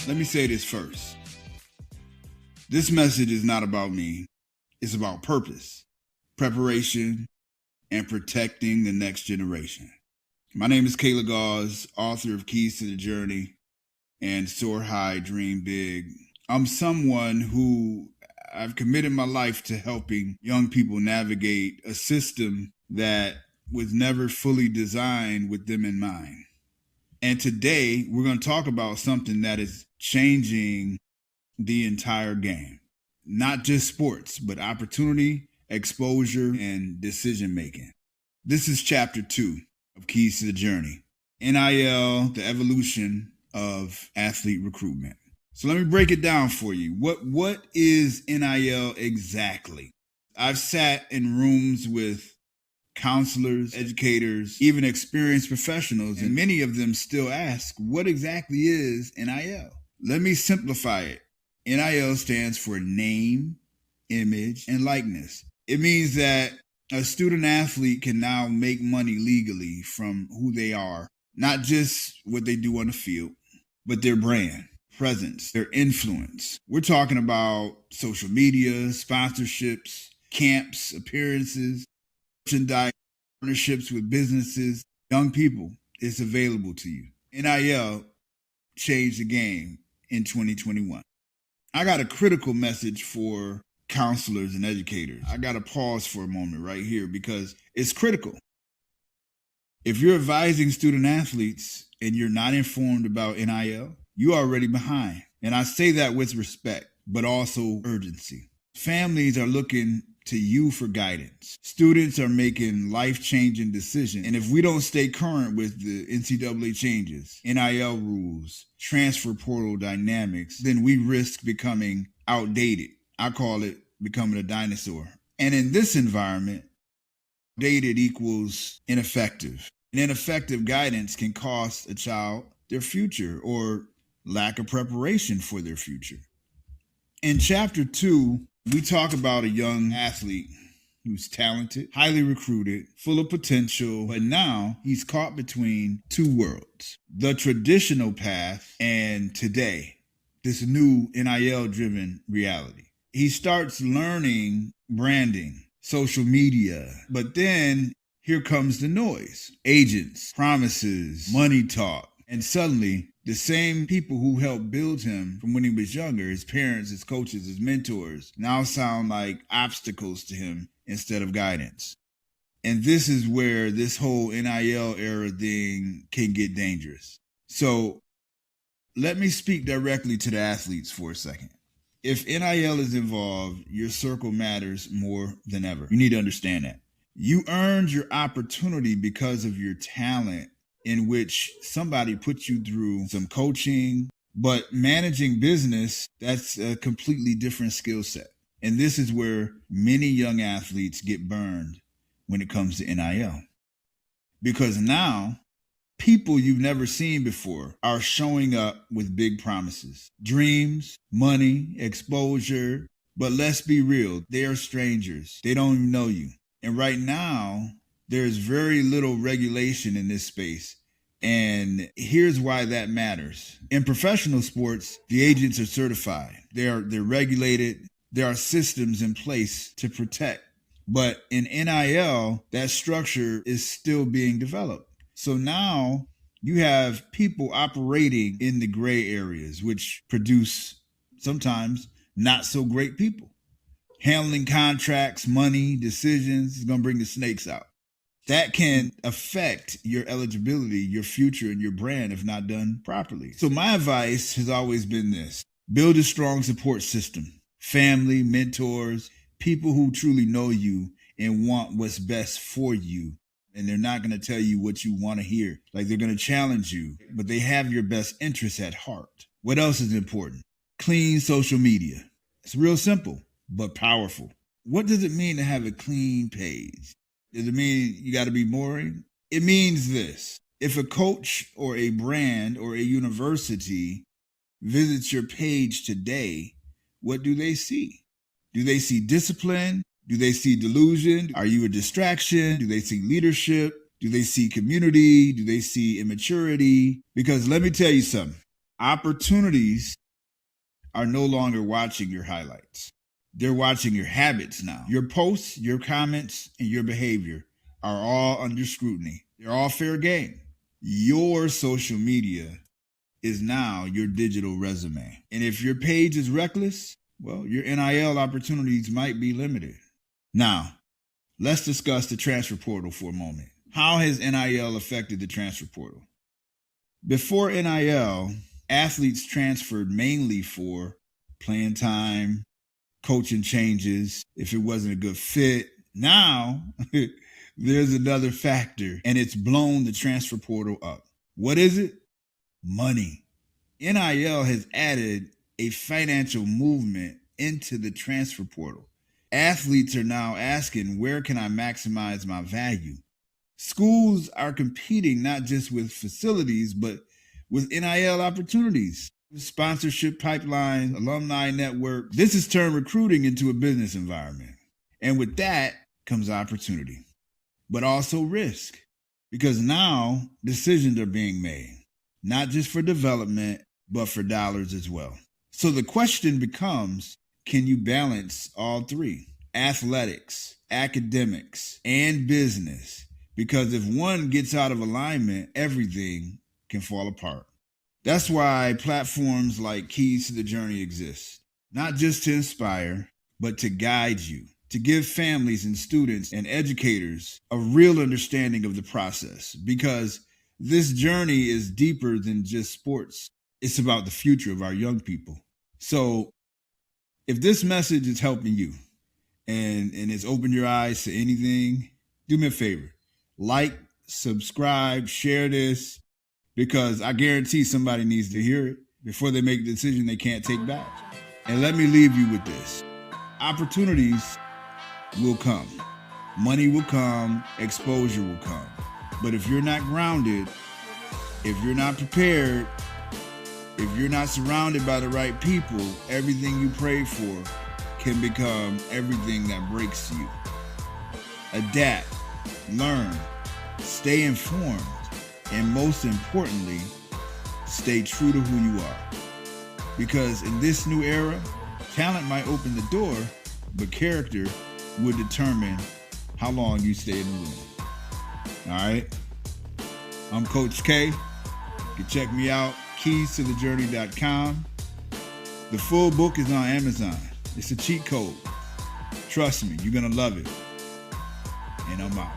Let me say this first. This message is not about me. It's about purpose, preparation, and protecting the next generation. My name is Kayla Gauze, author of Keys to the Journey and Soar High, Dream Big. I'm someone who I've committed my life to helping young people navigate a system that was never fully designed with them in mind. And today we're going to talk about something that is changing the entire game. Not just sports, but opportunity, exposure, and decision making. This is chapter 2 of Keys to the Journey. NIL, the evolution of athlete recruitment. So let me break it down for you. What is NIL exactly? I've sat in rooms with counselors, educators, even experienced professionals, and many of them still ask, what exactly is NIL? Let me simplify it. NIL stands for name, image, and likeness. It means that a student athlete can now make money legally from who they are, not just what they do on the field, but their brand, presence, their influence. We're talking about social media, sponsorships, camps, appearances, merchandise, partnerships with businesses, young people. It's available to you. NIL changed the game in 2021. I got a critical message for counselors and educators. I got to pause for a moment right here because it's critical. If you're advising student athletes and you're not informed about NIL, you're already behind. And I say that with respect, but also urgency. Families are looking to you for guidance. Students are making life-changing decisions. And if we don't stay current with the NCAA changes, NIL rules, transfer portal dynamics, then we risk becoming outdated. I call it becoming a dinosaur. And in this environment, dated equals ineffective. And ineffective guidance can cost a child their future or lack of preparation for their future. In chapter 2, we talk about a young athlete who's talented, highly recruited, full of potential, but now he's caught between two worlds, the traditional path and today, this new NIL-driven reality. He starts learning branding, social media, but then here comes the noise, agents, promises, money talk, and suddenly the same people who helped build him from when he was younger, his parents, his coaches, his mentors, now sound like obstacles to him instead of guidance. And this is where this whole NIL era thing can get dangerous. So let me speak directly to the athletes for a second. If NIL is involved, your circle matters more than ever. You need to understand that. You earned your opportunity because of your talent, in which somebody put you through some coaching, but managing business, that's a completely different skill set. And this is where many young athletes get burned when it comes to NIL. Because now, people you've never seen before are showing up with big promises, dreams, money, exposure, but let's be real, they are strangers. They don't even know you. And right now, there's very little regulation in this space. And here's why that matters. In professional sports, the agents are certified. They're regulated. There are systems in place to protect. But in NIL, that structure is still being developed. So now you have people operating in the gray areas, which produce sometimes not so great people. Handling contracts, money, decisions is going to bring the snakes out. That can affect your eligibility, your future, and your brand if not done properly. So my advice has always been this. Build a strong support system. Family, mentors, people who truly know you and want what's best for you. And they're not going to tell you what you want to hear. Like they're going to challenge you, but they have your best interests at heart. What else is important? Clean social media. It's real simple, but powerful. What does it mean to have a clean page? Does it mean you got to be boring? It means this. If a coach or a brand or a university visits your page today, what do they see? Do they see discipline? Do they see delusion? Are you a distraction? Do they see leadership? Do they see community? Do they see immaturity? Because let me tell you something. Opportunities are no longer watching your highlights. They're watching your habits now. Your posts, your comments, and your behavior are all under scrutiny. They're all fair game. Your social media is now your digital resume. And if your page is reckless, well, your NIL opportunities might be limited. Now, let's discuss the transfer portal for a moment. How has NIL affected the transfer portal? Before NIL, athletes transferred mainly for playing time, coaching changes, if it wasn't a good fit. Now, there's another factor, and it's blown the transfer portal up. What is it? Money. NIL has added a financial movement into the transfer portal. Athletes are now asking, where can I maximize my value? Schools are competing not just with facilities, but with NIL opportunities, sponsorship pipelines, alumni network. This has turned recruiting into a business environment. And with that comes opportunity, but also risk, because now decisions are being made, not just for development, but for dollars as well. So the question becomes, can you balance all three? Athletics, academics, and business. Because if one gets out of alignment, everything can fall apart. That's why platforms like Keys to the Journey exist. Not just to inspire, but to guide you, to give families and students and educators a real understanding of the process. Because this journey is deeper than just sports. It's about the future of our young people. So if this message is helping you and it's opened your eyes to anything, do me a favor. Like, subscribe, share this, because I guarantee somebody needs to hear it before they make a decision they can't take back. And let me leave you with this. Opportunities will come. Money will come. Exposure will come. But if you're not grounded, if you're not prepared, if you're not surrounded by the right people, everything you pray for can become everything that breaks you. Adapt, learn, stay informed, and most importantly, stay true to who you are. Because in this new era, talent might open the door, but character would determine how long you stay in the room. All right? I'm Coach K. You can check me out, keystothejourney.com. The full book is on Amazon. It's a cheat code. Trust me, you're going to love it. And I'm out.